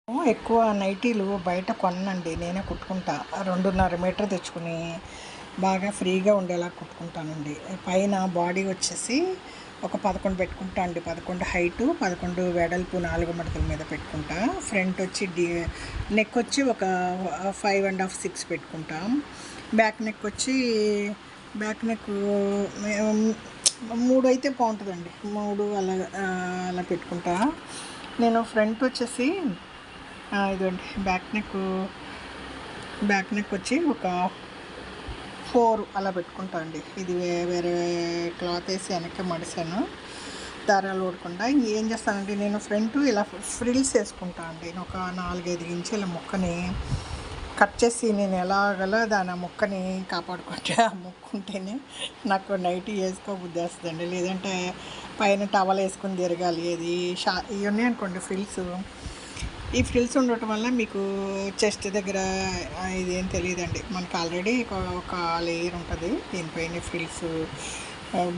ఎక్కువ నైటీలు బయట కొననండి, నేనే కుట్టుకుంటా. 2.5 మీటర్ తెచ్చుకుని బాగా ఫ్రీగా ఉండేలా కుట్టుకుంటానండి. పైన బాడీ వచ్చేసి ఒక 11 పెట్టుకుంటా అండి. 11 హైటు, 11 వెడల్పు 4 మడతల మీద పెట్టుకుంటా. ఫ్రంట్ వచ్చి నెక్ వచ్చి ఒక 5.5, 6 పెట్టుకుంటాం. బ్యాక్ నెక్ వచ్చి బ్యాక్ నెక్ 3 అయితే బాగుంటుందండి. 3 అలా పెట్టుకుంటా. నేను ఫ్రంట్ వచ్చేసి ఇదండి బ్యాక్ నెక్ వచ్చి ఒక 4 అలా పెట్టుకుంటా అండి. ఇది వేరే క్లాత్ వేసి వెనక్కి మడిసాను, దారాలు ఓడకుండా. ఏం చేస్తానంటే నేను ఫ్రంట్ ఇలా ఫ్రిల్స్ వేసుకుంటా అండి. నేను ఒక 4-5 ఇంచుల ముక్కని కట్ చేసి నేను ఎలాగలా ఆ ముక్కని కాపాడుకుంటే, ఆ ముక్క ఉంటేనే నాకు నైటీ వేసుకోబుద్ధి వస్తుందండి. లేదంటే పైన టవల్ వేసుకుని తిరగాలి. ఇవి ఉన్నాయి అనుకోండి ఫ్రిల్స్. ఈ ఫ్రిల్స్ ఉండటం వల్ల మీకు చెస్ట్ దగ్గర ఇదేం తెలియదండి. మనకు ఆల్రెడీ ఒక లేయర్ ఉంటుంది, దీనిపైన ఫ్రిల్స్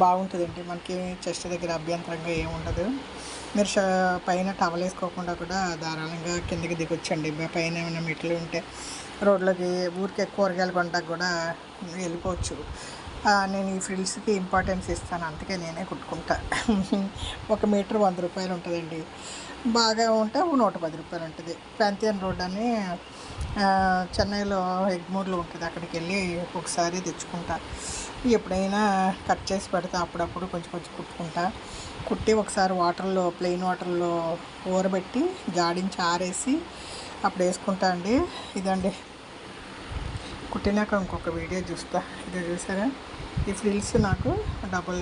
బాగుంటుందండి. మనకి చెస్ట్ దగ్గర అభ్యంతరంగా ఏముండదు. మీరు పైన టవల్ వేసుకోకుండా కూడా ధారాళంగా కిందకి దిగొచ్చండి. పైన ఏమైనా మెట్లు ఉంటే రోడ్లోకి ఊరికి కూరగాయలు కొనడానికి కూడా వెళ్ళిపోవచ్చు. నేను ఈ ఫ్రిల్స్కి ఇంపార్టెన్స్ ఇస్తాను, అందుకే నేనే కుట్టుకుంటా. 1 మీటర్ 100 రూపాయలు ఉంటుందండి. బాగా ఉంటే 110 రూపాయలు ఉంటుంది. ప్యాంథియన్ రోడ్ అని చెన్నైలో ఎగ్మూర్లో ఉంటుంది, అక్కడికి వెళ్ళి ఒకసారి తెచ్చుకుంటా. ఎప్పుడైనా కట్ చేసి పెడతా, అప్పుడప్పుడు కొంచెం కొంచెం కుట్టుకుంటా. కుట్టి ఒకసారి ప్లెయిన్ వాటర్లో ఊరబెట్టి జాడించి ఆరేసి అప్పుడు వేసుకుంటా అండి. ఇదండి కుట్టినాక ఇంకొక వీడియో చూస్తా. ఇది చూసారా, ఈ ఫ్రిల్స్ నాకు డబుల్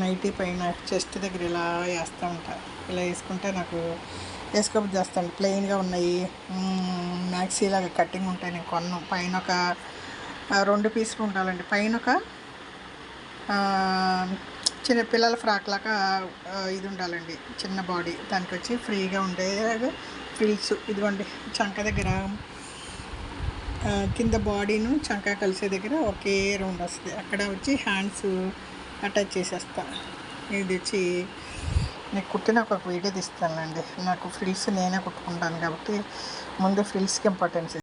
నైటీ పైన చెస్ట్ దగ్గర ఇలా వేస్తూ ఉంటా. ఇలా వేసుకుంటే నాకు వేసుకోబుద్ధి చేస్తాను. ప్లెయిన్గా ఉన్నాయి, మ్యాక్సీలాగా కటింగ్ ఉంటాయి. నేను కొన్నాను. పైన ఒక 2 పీసులు ఉండాలండి. పైన ఒక చిన్న పిల్లల ఫ్రాక్ లాగా ఇది ఉండాలండి, చిన్న బాడీ. దానికి వచ్చి ఫ్రీగా ఉండేలాగా ఫ్రిల్స్. ఇదిగోండి చంక దగ్గర కింద బాడీను చంక కలిసే దగ్గర ఒకే రౌండ్ వస్తుంది. అక్కడ వచ్చి హ్యాండ్స్ అటాచ్ చేసేస్తా. ఇది వచ్చి నేను కుట్టిన ఒక వీడియో తీస్తానండి. నాకు ఫ్రిల్స్ నేనే కుట్టుకుంటాను కాబట్టి ముందు ఫ్రిల్స్కి ఇంపార్టెన్స్